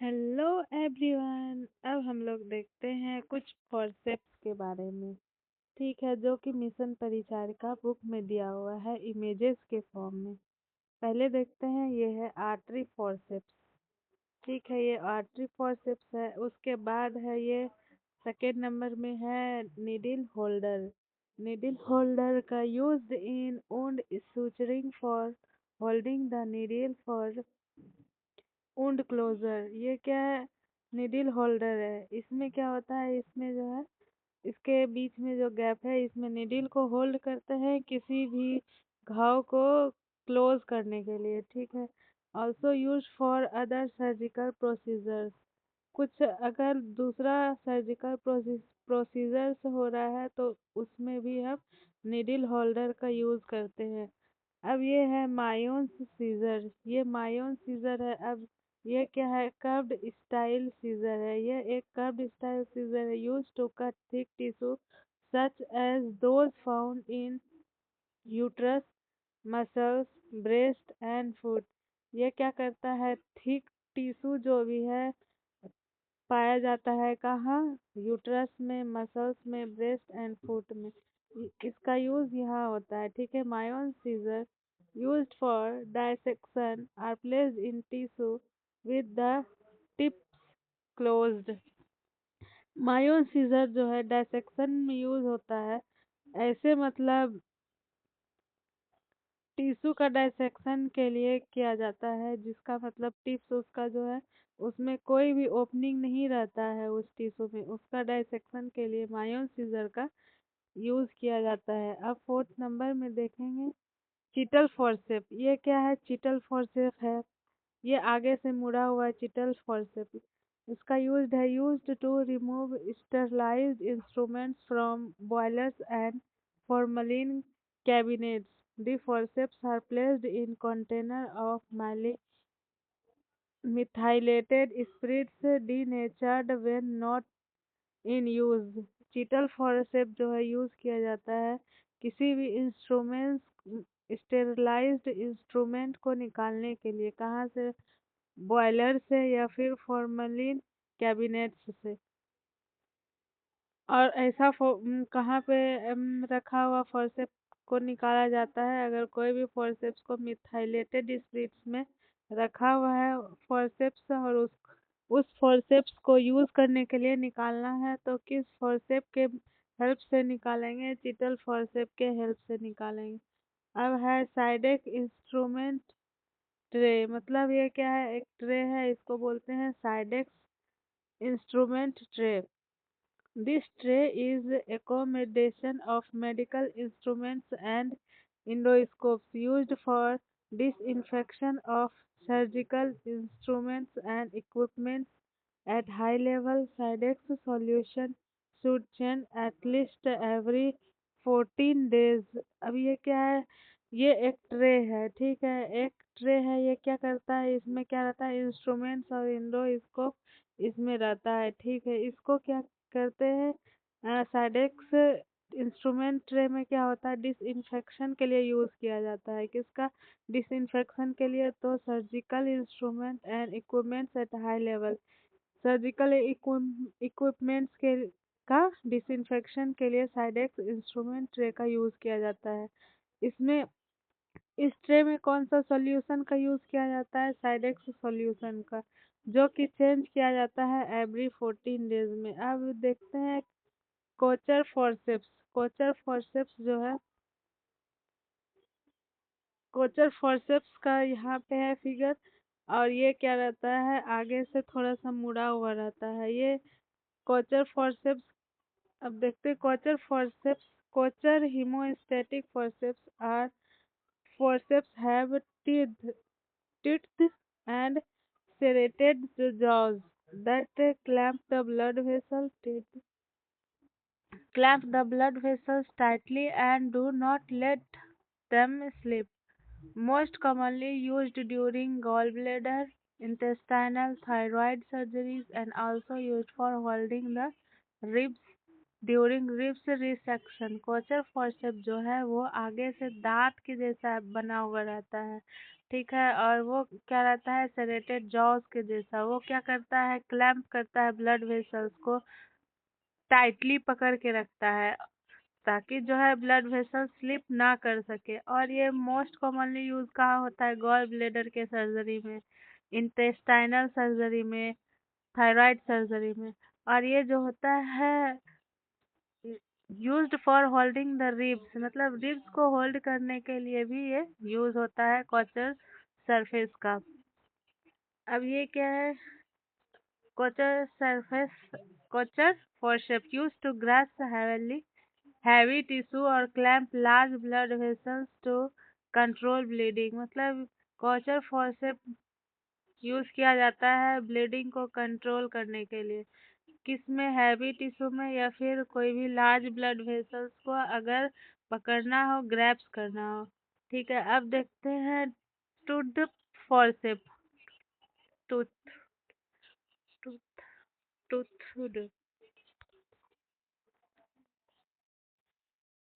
Hello everyone. अब हम लोग देखते हैं कुछ फॉरसेप्स के बारे में। ठीक है, जो कि मिशन परिचारिका बुक में दिया हुआ है इमेजेस के फॉर्म में। पहले देखते हैं, ये है आर्टरी फॉरसेप्स। ठीक है, ये आर्टरी फॉरसेप्स है। उसके बाद है ये सेकेंड नंबर में है नीडल होल्डर। नीडल होल्डर का use in wound suturing for holding the needle for wound closure. ये क्या है? निडिल होल्डर है। इसमें क्या होता है, इसमें जो है इसके बीच में जो गैप है, इसमें निडिल को होल्ड करते हैं किसी भी घाव को क्लोज करने के लिए। ठीक है, also use for other surgical procedures. कुछ अगर दूसरा सर्जिकल प्रोसीजर्स हो रहा है तो उसमें भी हम निडिल होल्डर का यूज करते हैं। अब ये है मायोन्स सीजर। ये मायोन सीजर है। अब ये क्या है? कर्व्ड स्टाइल सीजर है। ये एक कर्व्ड स्टाइल सीजर है, use to cut thick tissue such as those found in uterus, muscles, breast and foot. ये क्या करता है? थिक टिश्यू जो भी है पाया जाता है कहाँ? यूट्रस में, मसल्स में, ब्रेस्ट एंड फुट में। इसका यूज यहाँ होता है। ठीक है, मायोन scissor used for dissection are placed in tissue with the tips closed। Mayo scissor जो है डायसेक्शन में यूज होता है। ऐसे मतलब टिश्यू का डायसेक्शन के लिए किया जाता है, जिसका मतलब टिप्स उसका जो है उसमें कोई भी ओपनिंग नहीं रहता है उस टिश्यू में। उसका डायसेक्शन के लिए मायोन सीजर का यूज किया जाता है। अब फोर्थ नंबर में देखेंगे चिटल फॉरसेप। ये क्या है? चिटल फॉरसेप है। ये आगे से मुड़ा हुआ है चिटल फॉरसेप। इसका used to remove sterilised instruments from boilers and formalin cabinets. The forceps are placed in container of methylated spirits denatured when not in use. चीटल forcep जो है यूज किया जाता है किसी भी स्टेरलाइज्ड इंस्ट्रूमेंट को निकालने के लिए। कहाँ से? बॉयलर से या फिर फॉर्मलिन कैबिनेट्स से। और ऐसा कहाँ पे रखा हुआ फोर्सेप को निकाला जाता है? अगर कोई भी फोर्सेप्स को मिथाइलेटेड स्पिरिट्स में रखा हुआ है फोर्सेप्स, और उस फोर्सेप्स को यूज करने के लिए निकालना है, तो किस फोर्सेप के हेल्प से निकालेंगे? चिटल फोर्सेप के हेल्प से निकालेंगे। अब है साइडेक इंस्ट्रूमेंट ट्रे। मतलब ये क्या है? एक ट्रे है, इसको बोलते हैं Cidex instrument tray. This tray is accommodation of medical instruments and endoscopes used for disinfection of surgical instruments and equipment at high level. Sidex solution should change at least every 14 days। अब ये क्या है? ये एक tray है। ठीक है, एक ट्रे है। ये क्या करता है? इसमें क्या रहता है? इंस्ट्रूमेंट्स और इंडोस्कोप इसमें रहता है। ठीक है, इसको क्या करते हैं? साइडेक्स इंस्ट्रूमेंट ट्रे में क्या होता है? डिसइंफेक्शन के लिए यूज किया जाता है। किसका डिसइंफेक्शन के लिए? तो surgical instrument and equipments at high level. Surgical equipments के का डिसइंफेक्शन के लिए साइडेक्स इंस्ट्रूमेंट ट्रे का यूज किया जाता है। इसमें इस ट्रे में कौन सा सॉल्यूशन का यूज किया जाता है? साइडेक्स सॉल्यूशन का, जो कि चेंज किया जाता है एवरी 14 डेज में। अब देखते हैं कोचर फॉरसेप्स। कोचर फॉरसेप्स जो है, कोचर फॉरसेप्स का यहाँ पे है फिगर। और ये क्या रहता है? आगे से थोड़ा सा मुड़ा हुआ रहता है ये कोचर फॉरसेप्स। अब देखते हैं Kocher forceps. Kocher hemostatic forceps are forceps have teeth and serrated jaws that clamp the blood vessels tightly and do not let them slip. Most commonly used during gallbladder, intestinal, thyroid surgeries, and also used for holding the ribs during ribs resection. Kocher forcep जो है वो आगे से दांत के जैसा बना हुआ रहता है। ठीक है, और वो क्या रहता है, सेरेटेड जॉस के जैसा। वो क्या करता है, क्लैंप करता है ब्लड वेसल्स को, टाइटली पकड़ के रखता है ताकि जो है ब्लड वेसल स्लिप ना कर सके। और ये मोस्ट कॉमनली यूज कहाँ होता है, गॉल ब्लेडर के सर्जरी में, इंटेस्टाइनल सर्जरी में, थायराइड सर्जरी में। और ये जो होता है used for holding the ribs, मतलब रिब्स को होल्ड करने के लिए भी ये यूज होता है कोचर सरफेस का। अब ये क्या है, Kocher surface, Kocher forceps use to grasp heavy tissue और clamp large blood vessels to control bleeding. मतलब कोचर फोर्सेप्स यूज किया जाता है ब्लीडिंग को कंट्रोल करने के लिए। किस में, हैवी टिश्यू में, या फिर कोई भी लार्ज ब्लड वेसल्स को अगर पकड़ना हो, ग्रैप्स करना हो। ठीक है, अब देखते हैं tooth forceps, tooth tooth tooth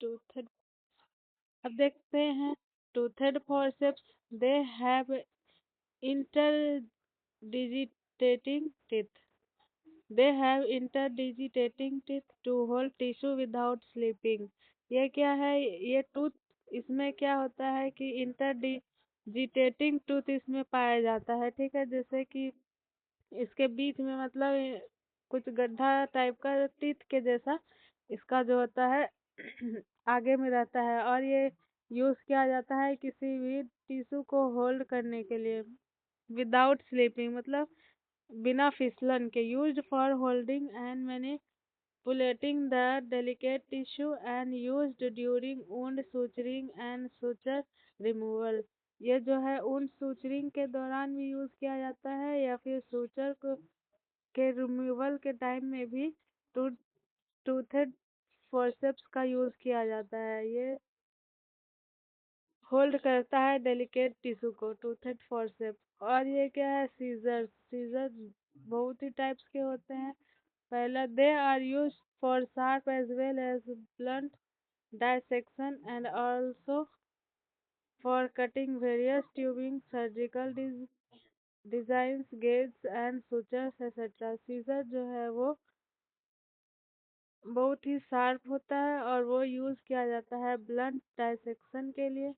tooth अब देखते हैं toothed forceps. They have interdigitating teeth. They have interdigitating teeth to hold tissue without slipping. ये क्या है, ये टूथ, इसमें क्या होता है कि इंटरडिजिटेटिंग टूथ इसमें पाया जाता है। ठीक है, जैसे कि इसके बीच में मतलब कुछ गड्ढा टाइप का टीथ के जैसा इसका जो होता है आगे में रहता है। और ये यूज किया जाता है किसी भी टिश्यू को होल्ड करने के लिए, विदाउट स्लीपिंग, मतलब बिना फिसलन के, used for holding and manipulating the delicate tissue and used during wound suturing and suture removal. ये जो है वुंड suturing के दौरान भी यूज किया जाता है, या फिर suture को के रिमूवल के टाइम में भी टूथ टूथेड फोर्सेप्स का यूज किया जाता है। ये होल्ड करता है डेलिकेट टिश्यू को, टूथेड फोर्सेप्स। और ये क्या है, सीजर। सीजर बहुत ही टाइप्स के होते हैं। पहला, they are use for sharp edge as well ब्लंट dissection and also for cutting various tubing, surgical designs, gauges and sutures etc. Scissor जो है वो बहुत ही शार्प होता है और वो यूज किया जाता है ब्लंट डायसेक्शन के लिए,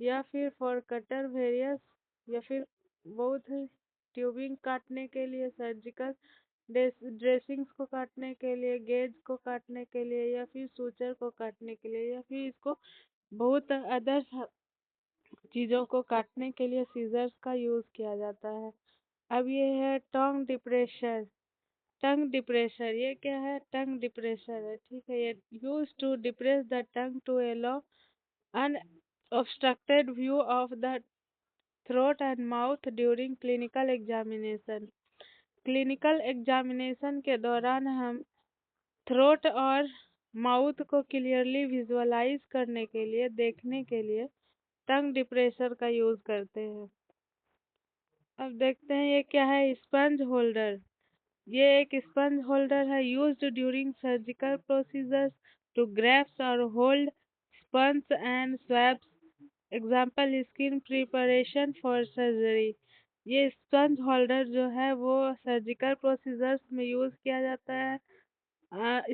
या फिर फॉर कटर वेरियस, या फिर बहुत ही ट्यूबिंग काटने के लिए, सर्जिकल ड्रेसिंग्स को काटने के लिए, गेज को काटने के लिए, या फिर सूचर को काटने के लिए, या फिर इसको बहुत अदर चीज़ों को काटने के लिए सीजर्स का यूज किया जाता है। अब ये है टंग डिप्रेशर। टंग डिप्रेशर, ये क्या है, टंग डिप्रेशर है। ठीक है, ये use to depress the tongue to allow unobstructed view of the throat and mouth during clinical examination. Clinical examination के दौरान हम थ्रोट और माउथ को क्लियरली विजुअलाइज करने के लिए, देखने के लिए टंग डिप्रेशर का यूज करते हैं। अब देखते हैं ये क्या है, स्पंज होल्डर। ये एक स्पंज होल्डर है, used during surgical procedures to grasp और hold sponge and swabs. Example, skin preparation for surgery. ये स्पंज होल्डर जो है वो सर्जिकल प्रोसीजर्स में यूज किया जाता है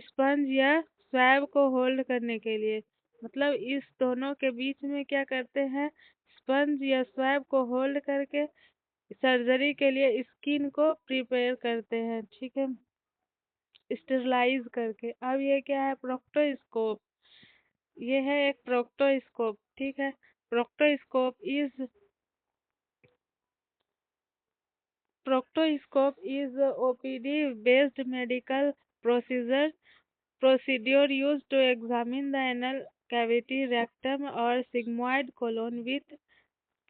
स्पंज या स्वैब को होल्ड करने के लिए। मतलब इस दोनों के बीच में क्या करते हैं, स्पंज या स्वैब को होल्ड करके सर्जरी के लिए स्किन को प्रिपेयर करते हैं। ठीक है, स्टेरलाइज करके। अब ये क्या है, प्रोक्टोस्कोप। ये है एक प्रोक्टोस्कोप। ठीक है, proctoscope is OPD based medical procedure used to examine the anal cavity, rectum or sigmoid colon with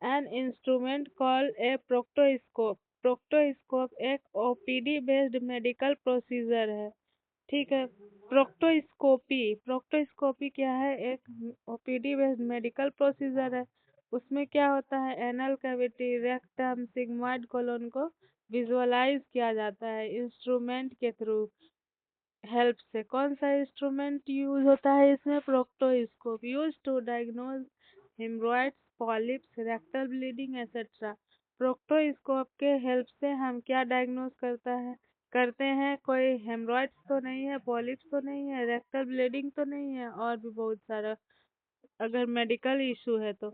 an instrument called a proctoscope। Proctoscope एक ओपीडी बेस्ड मेडिकल प्रोसीजर है। ठीक है, प्रोक्टोस्कोपी क्या है, एक ओपीडी बेस्ड मेडिकल प्रोसीजर है। उसमें क्या होता है, anal cavity, rectum, sigmoid colon को विजुअलाइज किया जाता है इंस्ट्रूमेंट के थ्रू, हेल्प से। कौन सा इंस्ट्रूमेंट यूज होता है इसमें, proctoscope. Use to diagnose haemorrhoids, polyps, rectal bleeding etcetera. Proctoscope के हेल्प से हम क्या डायग्नोस करते हैं, कोई हेमरॉइड्स तो नहीं है, पॉलिप्स तो नहीं है, रेक्टल ब्लीडिंग तो नहीं है, और भी बहुत सारा अगर मेडिकल इशू है तो।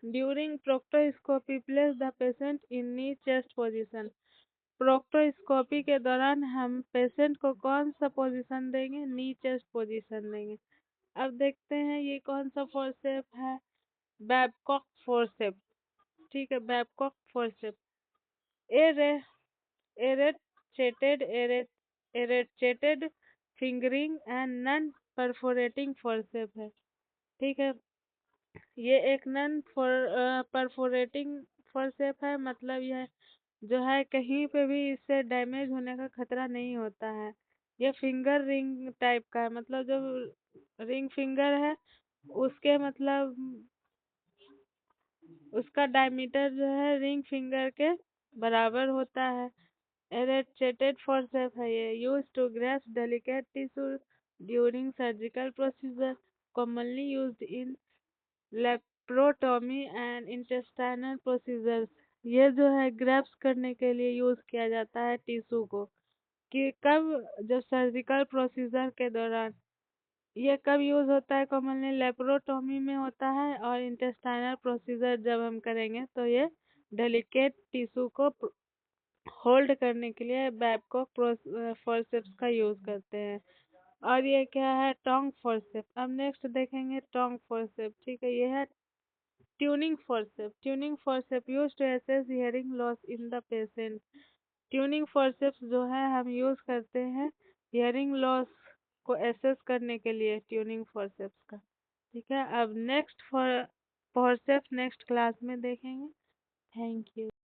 During proctoscopy place the patient in knee chest position. Proctoscopy के दौरान हम पेशेंट को कौन सा पोजीशन देंगे, नी चेस्ट पोजीशन देंगे। अब देखते हैं ये कौन सा फोर्सेप है, बैबकॉक फोर्सेप। ठीक है, Babcock forcep are ratcheted ratcheted fingering and non perforating forcep है। ठीक है, ये एक नॉन परफोरेटिंग फोर्सेप है, मतलब यह जो है कहीं पे भी इससे डैमेज होने का खतरा नहीं होता है। ये फिंगर रिंग टाइप का है, मतलब जो रिंग फिंगर है उसके मतलब उसका डायमीटर जो है रिंग फिंगर के बराबर होता है। एरेचेटेड फोर्सेप है ये, use to grasp delicate tissue during surgical procedure, commonly used in laparotomy and intestinal procedures. ये जो है ग्रैप्स करने के लिए यूज किया जाता है टिश्यू को, कि कब, जब सर्जिकल प्रोसीजर के दौरान। ये कब यूज होता है, कॉमनली लेप्रोटोमी में होता है, और इंटेस्टाइनल प्रोसीजर जब हम करेंगे तो ये डेलिकेट टिश्यू को होल्ड करने के लिए बैबकॉक फोर्सेप्स का यूज करते हैं। और ये क्या है, टोंग फोर्सेप। अब नेक्स्ट देखेंगे टोंग फोर्सेप। ठीक है, ये है tuning forcep. Tuning forcep use to assess hearing loss in the patient. Tuning forceps जो है हम यूज करते हैं हियरिंग लॉस को एसेस करने के लिए, ट्यूनिंग फोर्सेप्स का। ठीक है, अब नेक्स्ट फोर्सेप नेक्स्ट क्लास में देखेंगे। Thank you.